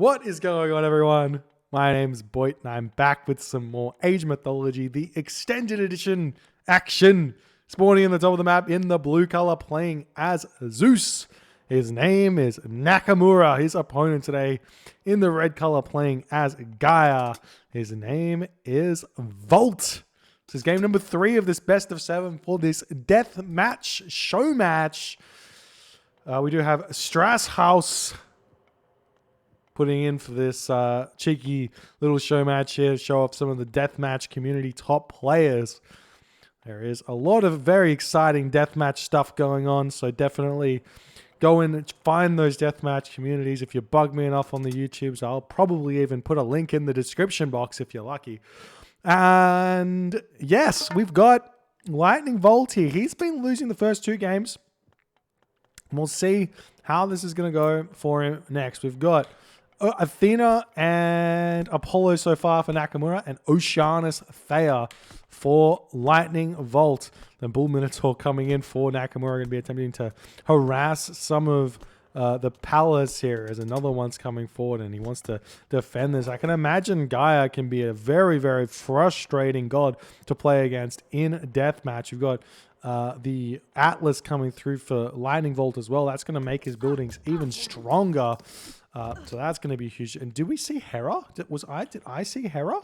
What is going on, everyone? My name's Boit, and I'm back with some more Age Mythology, the extended edition action. Spawning in the top of the map in the blue color, playing as Zeus. His name is Nakamura. His opponent today in the red color, playing as Gaia. His name is Volt. This is game number 3 of this best of 7 for this Deathmatch show match. We do have Strasshaus putting in for this cheeky little show match here to show off some of the Deathmatch community top players. There is a lot of very exciting Deathmatch stuff going on, so definitely go in and find those Deathmatch communities. If you bug me enough on the YouTubes, I'll probably even put a link in the description box if you're lucky. And yes, we've got Lightning Volt here. He's been losing the first 2 games. We'll see how this is going to go for him next. We've got Athena and Apollo so far for Nakamura, and Oceanus Thea for Lightning Volt. The Bull Minotaur coming in for Nakamura, going to be attempting to harass some of the Palace here, as another one's coming forward and he wants to defend this. I can imagine Gaia can be a very, very frustrating god to play against in Deathmatch. You've got the Atlas coming through for Lightning Volt as well. That's going to make his buildings even stronger. So that's going to be huge. And do we see Hera? Did I see Hera?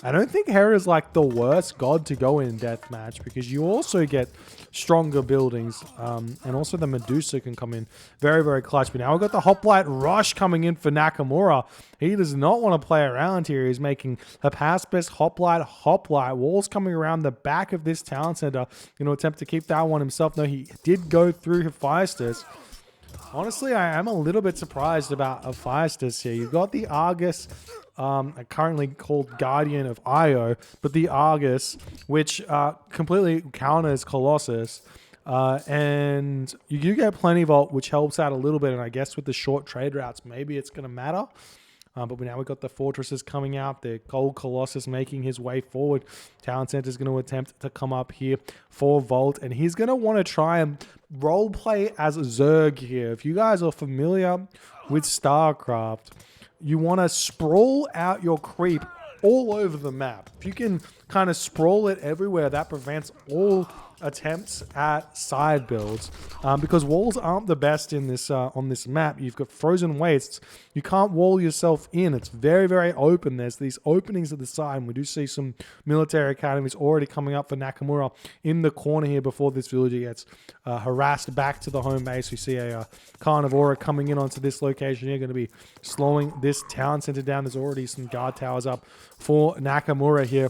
I don't think Hera is like the worst god to go in Deathmatch, because you also get stronger buildings. And also the Medusa can come in very, very clutch. But now we've got the Hoplite Rush coming in for Nakamura. He does not want to play around here. He's making a pass-best Hoplite. Walls coming around the back of this town center. Going to attempt to keep that one himself. No, he did go through Hephaestus. Honestly, I am a little bit surprised about Hephaestus here. You've got the Argus, currently called Guardian of Io, but the Argus, which completely counters Colossus. And you do get plenty Volt, which helps out a little bit. And I guess with the short trade routes, maybe it's going to matter. But now we've got the fortresses coming out. The Gold Colossus making his way forward. Town Center is going to attempt to come up here for Volt. And he's going to want to try and roleplay as Zerg here. If you guys are familiar with StarCraft, you want to sprawl out your creep all over the map. If you can kind of sprawl it everywhere, that prevents all attempts at side builds, because walls aren't the best in this on this map. You've got frozen wastes. You can't wall yourself in. It's very, very open. There's these openings at the side, and we do see some military academies already coming up for Nakamura in the corner here before this villager gets harassed back to the home base. We see a Carnivora coming in onto this location here, going to be slowing this town center down. There's already some guard towers up for Nakamura here.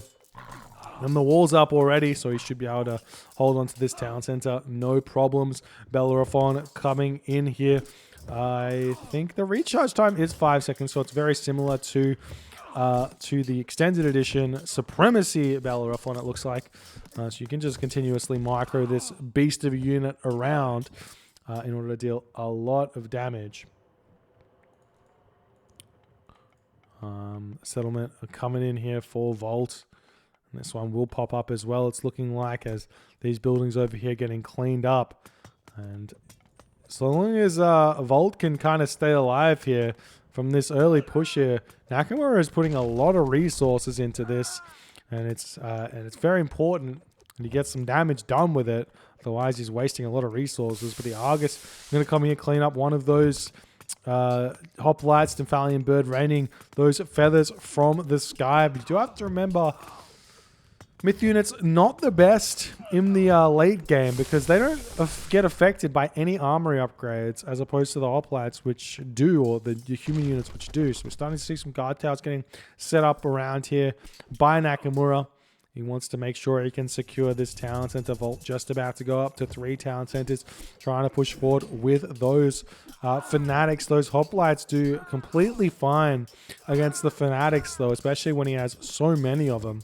And the wall's up already, so he should be able to hold on to this town center. No problems. Bellerophon coming in here. I think the recharge time is 5 seconds, so it's very similar to the extended edition Supremacy Bellerophon, it looks like. So you can just continuously micro this beast of a unit around in order to deal a lot of damage. Settlement coming in here for Volt. This one will pop up as well, it's looking like, as these buildings over here getting cleaned up. And so long as Volt can kind of stay alive here from this early push here, Nakamura is putting a lot of resources into this, and it's very important and he gets some damage done with it. Otherwise, he's wasting a lot of resources. But the Argus is going to come here, clean up one of those hoplites, Symphalian Bird, raining those feathers from the sky. But you do have to remember, Myth units not the best in the late game, because they don't get affected by any armory upgrades, as opposed to the hoplites, which do, or the human units, which do. So we're starting to see some guard towers getting set up around here by Nakamura. He wants to make sure he can secure this town center. Volt just about to go up to 3 town centers, trying to push forward with those fanatics. Those hoplites do completely fine against the fanatics, though, especially when he has so many of them.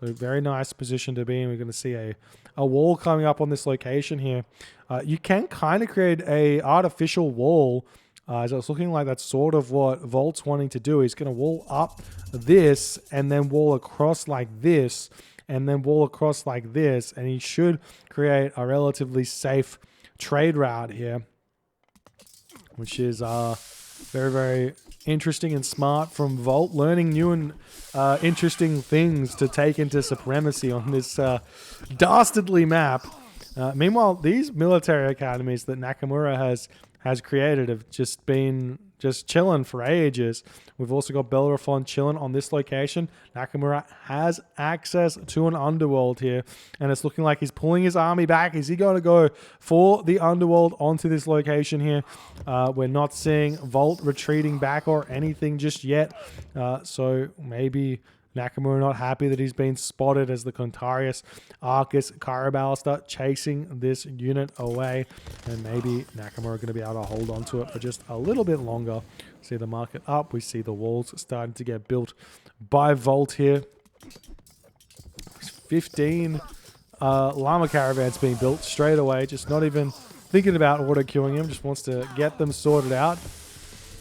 So very nice position to be in. We're going to see a wall coming up on this location here. You can kind of create a artificial wall. So it's looking like that's sort of what Volt's wanting to do. He's going to wall up this and then wall across like this and then wall across like this. And he should create a relatively safe trade route here, which is Very, very interesting and smart from Volt, learning new and interesting things to take into supremacy on this dastardly map. Meanwhile, these military academies that Nakamura has created have just been chilling for ages. We've also got Bellerophon chilling on this location. Nakamura has access to an underworld here, and it's looking like he's pulling his army back. Is he going to go for the underworld onto this location here? We're not seeing Volt retreating back or anything just yet, so maybe Nakamura not happy that he's been spotted as the Contarius Arcus Carabao start chasing this unit away, and maybe Nakamura going to be able to hold on to it for just a little bit longer. See the market up. We see the walls starting to get built by Volt here. 15 llama caravans being built straight away, just not even thinking about auto queuing him, just wants to get them sorted out.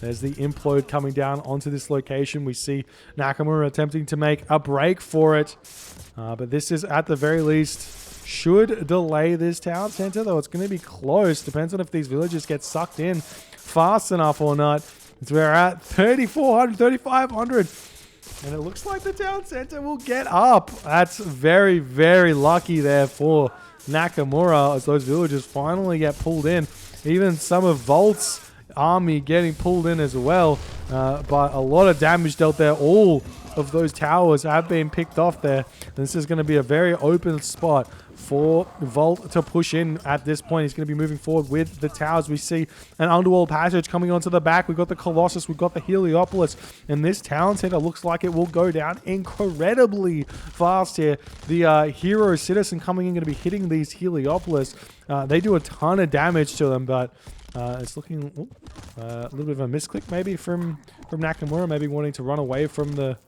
There's the implode coming down onto this location. We see Nakamura attempting to make a break for it. But this is, at the very least, should delay this town center, though it's going to be close. Depends on if these villagers get sucked in fast enough or not. So we're at 3,400, 3,500. And it looks like the town center will get up. That's very, very lucky there for Nakamura as those villagers finally get pulled in. Even some of Volt's army getting pulled in as well, but a lot of damage dealt there. All of those towers have been picked off there. This is going to be a very open spot for Volt to push in at this point. He's going to be moving forward with the towers. We see an underworld passage coming onto the back. We've got the Colossus, we've got the Heliopolis, and this town center looks like it will go down incredibly fast here. The hero citizen coming in going to be hitting these Heliopolis. They do a ton of damage to them, but it's looking a little bit of a misclick maybe from Nakamura, maybe wanting to run away from the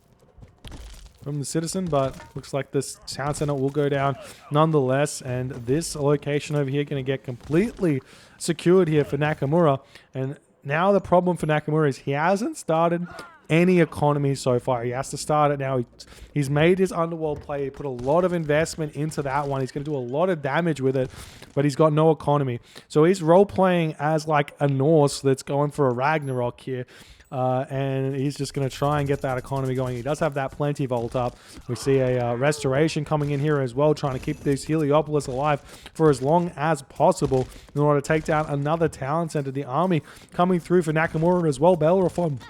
citizen, but looks like this town center will go down nonetheless, and this location over here going to get completely secured here for Nakamura. And now the problem for Nakamura is he hasn't started any economy so far. He has to start it now. He's made his underworld play. He put a lot of investment into that one. He's going to do a lot of damage with it, but he's got no economy. So he's role-playing as like a Norse that's going for a Ragnarok here. And he's just going to try and get that economy going. He does have that plenty Volt up. We see a restoration coming in here as well, trying to keep this Heliopolis alive for as long as possible in order to take down another town center. The army coming through for Nakamura as well. Bellerophon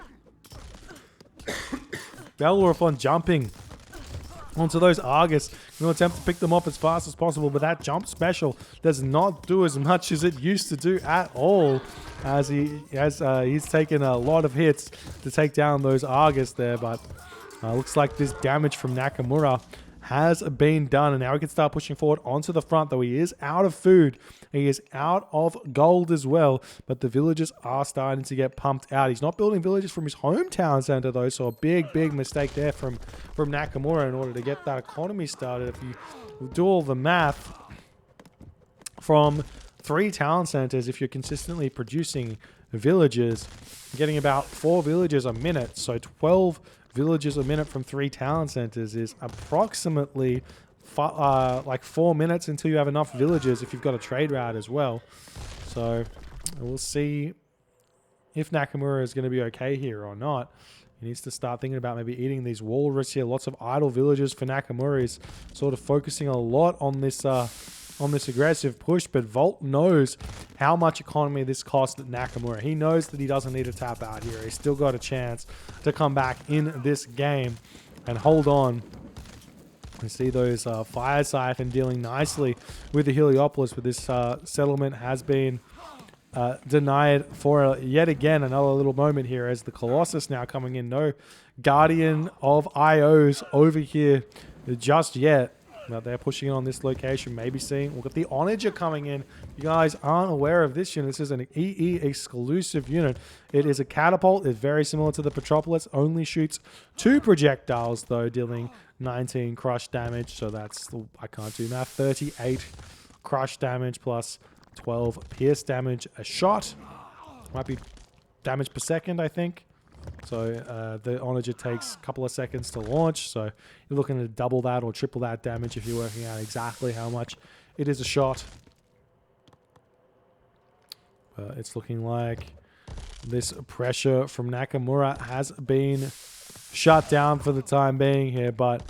jumping onto those Argus. We'll attempt to pick them off as fast as possible, but that jump special does not do as much as it used to do at all, as he's taken a lot of hits to take down those Argus there. But looks like this damage from Nakamura has been done, and now he can start pushing forward onto the front, though he is out of food. He is out of gold as well, but the villagers are starting to get pumped out. He's not building villages from his hometown center, though, so a big mistake there from Nakamura in order to get that economy started. If you do all the math, from 3 town centers, if you're consistently producing villages, getting about 4 villages a minute, so 12 villages a minute from 3 town centers is approximately like 4 minutes until you have enough villages if you've got a trade route as well. So we'll see if Nakamura is going to be okay here or not. He needs to start thinking about maybe eating these walrus here. Lots of idle villages for Nakamura. He's sort of focusing a lot on this aggressive push, but Volt knows how much economy this cost Nakamura. He knows that he doesn't need to tap out here. He's still got a chance to come back in this game and hold on. We see those Fire Siphon dealing nicely with the Heliopolis, but this settlement has been denied for yet again another little moment here as the Colossus now coming in. No Guardian of IOs over here just yet. But they're pushing in on this location, maybe seeing... We've got the Onager coming in. You guys aren't aware of this unit. This is an EE exclusive unit. It is a catapult. It's very similar to the Petropolis. Only shoots 2 projectiles, though, dealing 19 crush damage. So that's... I can't do math. 38 crush damage plus 12 pierce damage a shot. Might be damage per second, I think. So the Onager takes a couple of seconds to launch, so you're looking at double that or triple that damage if you're working out exactly how much it is a shot. It's looking like This pressure from Nakamura has been shut down for the time being here, but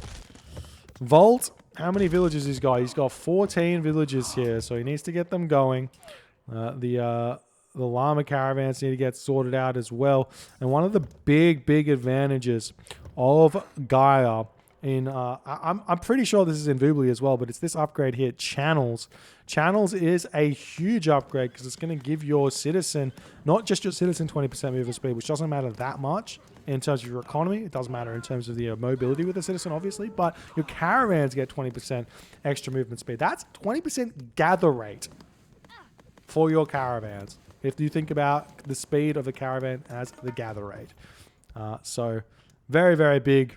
Volt, how many villages he's got? He's got 14 villages here, so he needs to get them going. The llama caravans need to get sorted out as well. And one of the big advantages of Gaia in I'm pretty sure this is in Vubli as well, but it's this upgrade here, Channels. Channels is a huge upgrade because it's going to give your citizen, not just your citizen, 20% movement speed, which doesn't matter that much in terms of your economy. It does matter in terms of the mobility with the citizen, obviously, but your caravans get 20% extra movement speed. That's 20% gather rate for your caravans, if you think about the speed of the caravan as the gather rate. So very big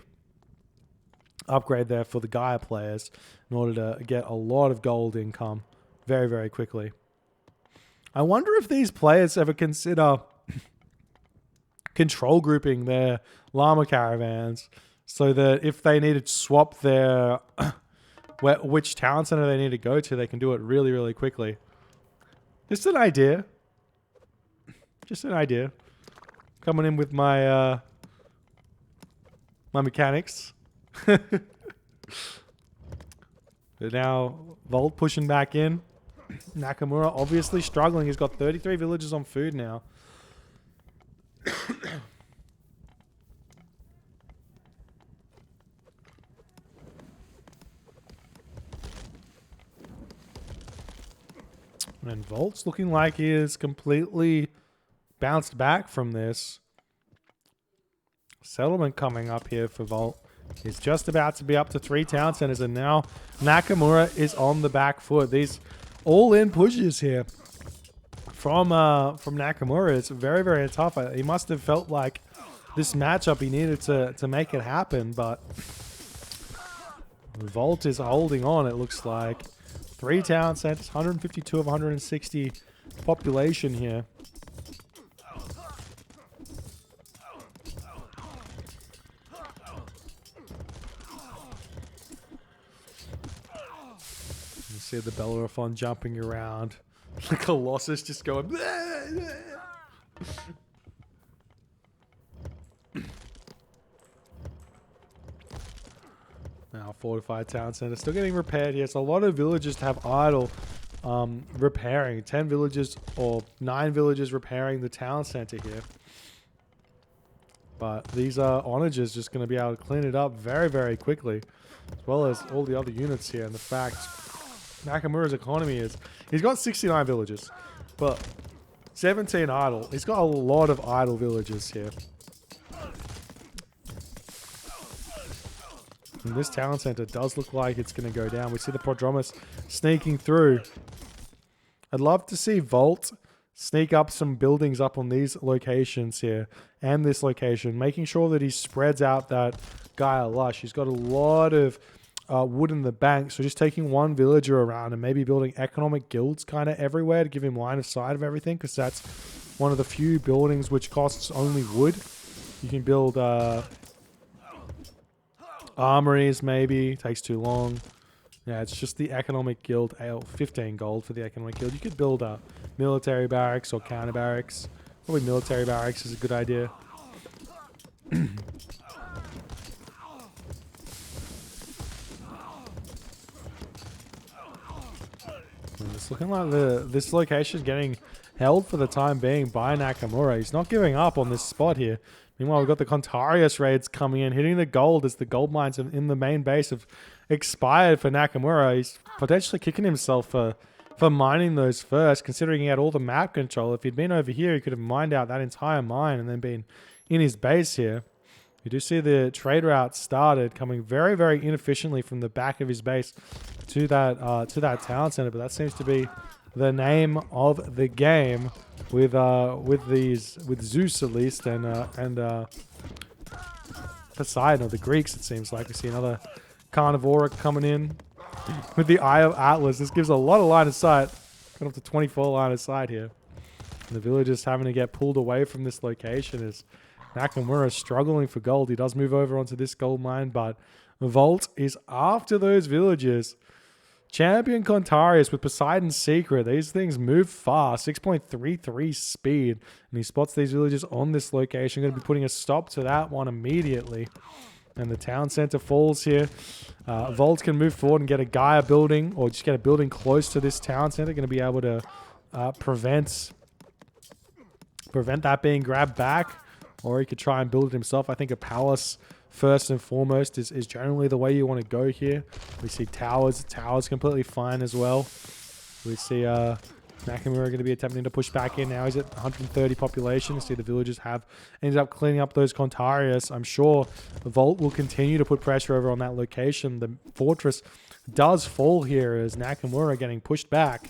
upgrade there for the Gaia players in order to get a lot of gold income very quickly. I wonder if these players ever consider control grouping their llama caravans so that if they need to swap their which town center they need to go to, they can do it really quickly. Just an idea. Just an idea. Coming in with my my mechanics. But now Volt pushing back in. Nakamura obviously struggling. He's got 33 villages on food now. And Volt's looking like he is completely bounced back from this. Settlement coming up here for Volt. He's just about to be up to 3 town centers, and now Nakamura is on the back foot. These all-in pushes here from Nakamura. It's very tough. He must have felt like this matchup he needed to make it happen, but Volt is holding on, it looks like. 3 town centers, 152 of 160 population here. You see the Bellerophon jumping around. The Colossus just going... Now, fortified town center still getting repaired here. So a lot of villages to have idle repairing. 10 villages or 9 villages repairing the town center here. But these onagers just going to be able to clean it up very quickly, as well as all the other units here. And the fact Nakamura's economy is, he's got 69 villages, but 17 idle. He's got a lot of idle villages here. And this town center does look like it's going to go down. We see the Prodromus sneaking through. I'd love to see Volt sneak up some buildings up on these locations here and this location, making sure that he spreads out that Gaia Lush. He's got a lot of wood in the bank, so just taking one villager around and maybe building economic guilds kind of everywhere to give him line of sight of everything, because that's one of the few buildings which costs only wood. You can build... armories maybe, takes too long. Yeah, it's just the economic guild. 15 gold for the economic guild. You could build a military barracks or counter barracks. Probably military barracks is a good idea. It's looking like this location is getting held for the time being by Nakamura. He's not giving up on this spot here. Meanwhile, we've got the Contarius raids coming in, hitting the gold as the gold mines in the main base have expired for Nakamura. He's potentially kicking himself for mining those first, considering he had all the map control. If he'd been over here, he could have mined out that entire mine and then been in his base here. You do see the trade route started, coming very inefficiently from the back of his base to that town center, but that seems to be the name of the game with Zeus at least and Poseidon, or the Greeks. It seems like we see another carnivora coming in with the Eye of Atlas. This gives a lot of line of sight. Got up to 24 line of sight here. And the villagers having to get pulled away from this location as Nakamura struggling for gold. He does move over onto this gold mine, but Volt is after those villagers. Champion Contarius with Poseidon's Secret. These things move fast. 6.33 speed. And he spots these villagers on this location. Going to be putting a stop to that one immediately. And the town center falls here. Volt can move forward and get a Gaia building, or just get a building close to this town center. Going to be able to prevent that being grabbed back. Or he could try and build it himself. I think a palace, first and foremost, is generally the way you want to go here. We see towers. Towers completely fine as well. We see Nakamura going to be attempting to push back in. Now he's at 130 population. You see the villagers have ended up cleaning up those Contarius. I'm sure Volt will continue to put pressure over on that location. The fortress does fall here as Nakamura getting pushed back.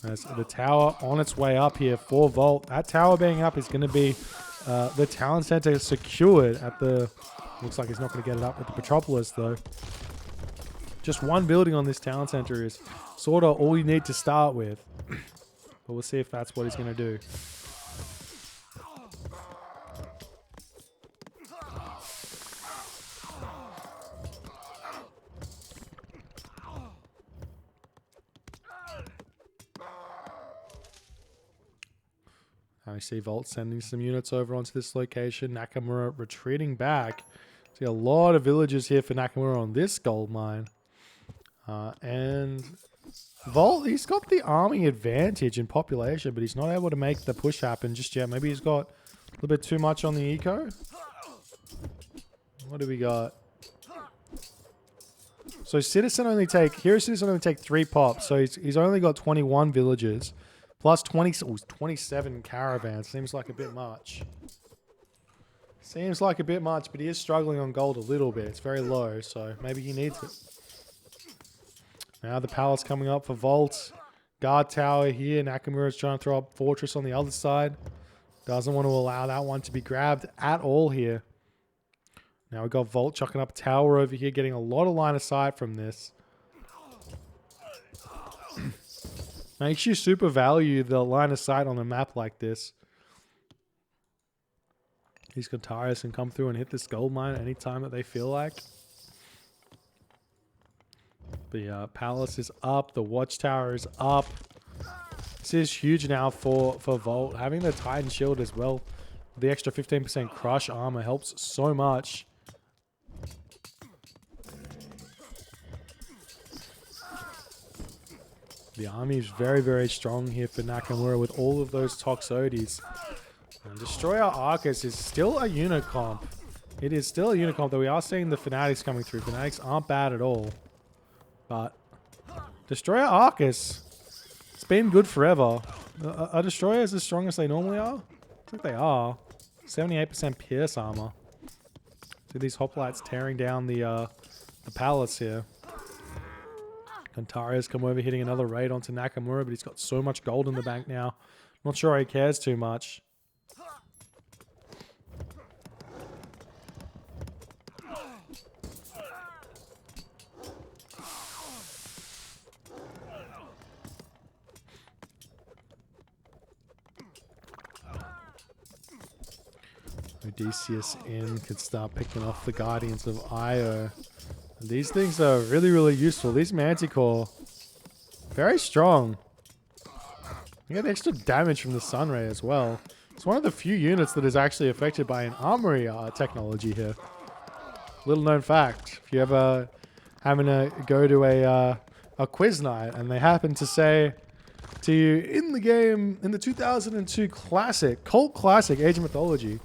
As the tower on its way up here for Volt. That tower being up is going to be the town center secured at the... Looks like he's not going to get it up at the Metropolis, though. Just one building on this town center is sort of all you need to start with. But we'll see if that's what he's going to do. I see Volt sending some units over onto this location. Nakamura retreating back. See a lot of villagers here for Nakamura on this gold mine. And Volt, he's got the army advantage in population, but he's not able to make the push happen just yet. Maybe he's got a little bit too much on the eco. What do we got? So Citizen only take 3 pops. So he's only got 21 villagers. Plus 27 caravans. Seems like a bit much. Seems like a bit much, but he is struggling on gold a little bit. It's very low, so maybe he needs it. Now the palace coming up for Volt. Guard tower here. Nakamura's trying to throw up fortress on the other side. Doesn't want to allow that one to be grabbed at all here. Now we've got Volt chucking up tower over here, getting a lot of line of sight from this. Makes you super value the line of sight on a map like this. These Contarius can come through and hit this gold mine anytime that they feel like. The palace is up. The watchtower is up. This is huge now for Volt. Having the Titan shield as well. The extra 15% crush armor helps so much. The army is very, very strong here for Nakamura with all of those Toxotes. And Destroyer Arcus is still a unit comp. It is still a unit comp, though we are seeing the Fanatics coming through. Fanatics aren't bad at all. But Destroyer Arcus, it's been good forever. Are Destroyers as strong as they normally are? I think they are. 78% Pierce armor. See these hoplites tearing down the palace here. Contarius come over hitting another raid onto Nakamura, but he's got so much gold in the bank now. Not sure he cares too much. Odysseus in could start picking off the Guardians of Io. And these things are really, really useful. These Manticore, very strong. You get extra damage from the Sunray as well. It's one of the few units that is actually affected by an armory technology here. Little known fact. If you ever having to go to a quiz night and they happen to say to you, in the game, in the 2002 cult classic Age of Mythology,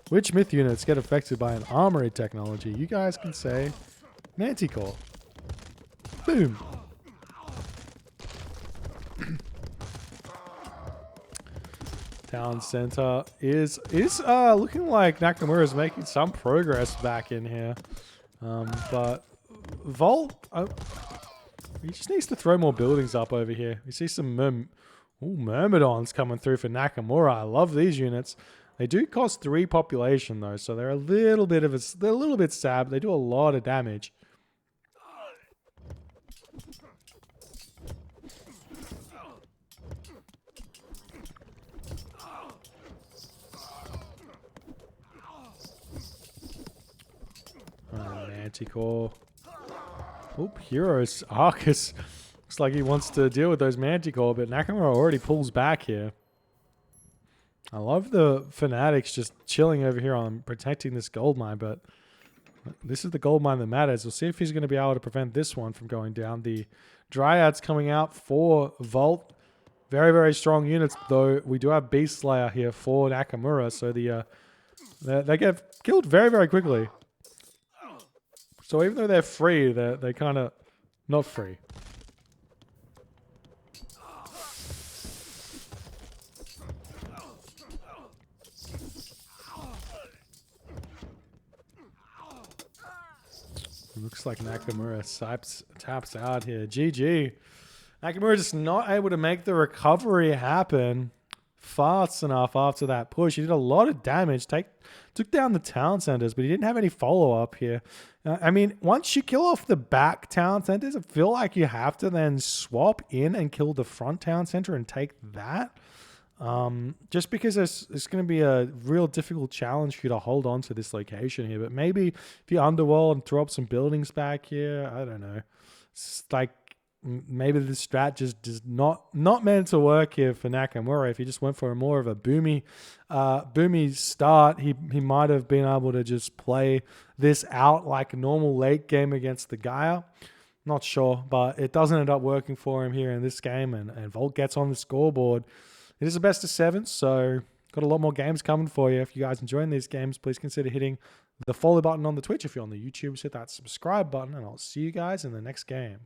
which myth units get affected by an armory technology? You guys can say Manticore. Boom. Town center is looking like Nakamura is making some progress back in here. But Volt, he just needs to throw more buildings up over here. We see some Myrmidons coming through for Nakamura. I love these units. They do cost 3 population though, so they're a little bit sad. They do a lot of damage. Manticore. Oop, Heroes. Arcus looks like he wants to deal with those Manticore, but Nakamura already pulls back here. I love the Fanatics just chilling over here on protecting this gold mine, but this is the gold mine that matters. We'll see if he's going to be able to prevent this one from going down. The Dryads coming out for Volt. Very, very strong units, though. We do have Beast Slayer here for Nakamura, so they get killed very, very quickly. So even though they're free, they're kind of not free. Looks like Nakamura taps out here. GG. Nakamura just not able to make the recovery happen fast enough after that push. He did a lot of damage. Took down the town centers, but he didn't have any follow-up here. I mean, once you kill off the back town centers, I feel like you have to then swap in and kill the front town center and take that. Just because it's going to be a real difficult challenge for you to hold on to this location here. But maybe if you underworld and throw up some buildings back here, I don't know. It's like maybe the strat just is not meant to work here for Nakamura. If he just went for more of a boomy start, he might have been able to just play this out like a normal late game against the Gaia. Not sure, but it doesn't end up working for him here in this game, and Volt gets on the scoreboard. It is a best of 7, so got a lot more games coming for you. If you guys enjoying these games, please consider hitting the follow button on the Twitch. If you're on the YouTube, hit that subscribe button, and I'll see you guys in the next game.